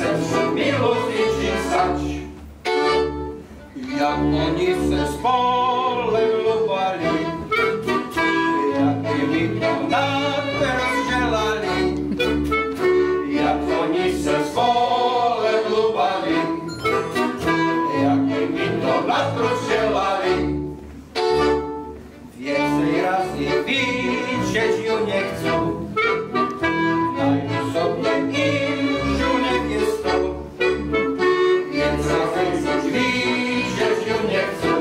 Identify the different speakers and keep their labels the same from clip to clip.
Speaker 1: chceš milostiči stať. Jak oni se spole vlúbali, jak by mi to náteraz želali. Jak oni se spole vlúbali, jak by mi to náteraz želali. Więcej razy widzieć ją nie chcą, znajdą sobie inną niewiestą. Więcej razy widzieć ją nie chcą,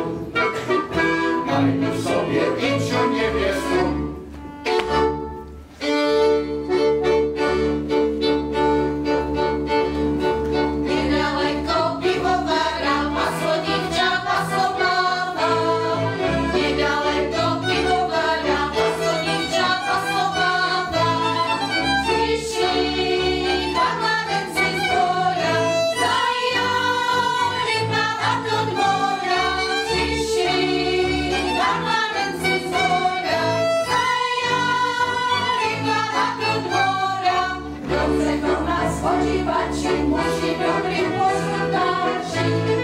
Speaker 1: znajdą sobie inną niewiestą.
Speaker 2: Spodziewać się musi dobrych posłów.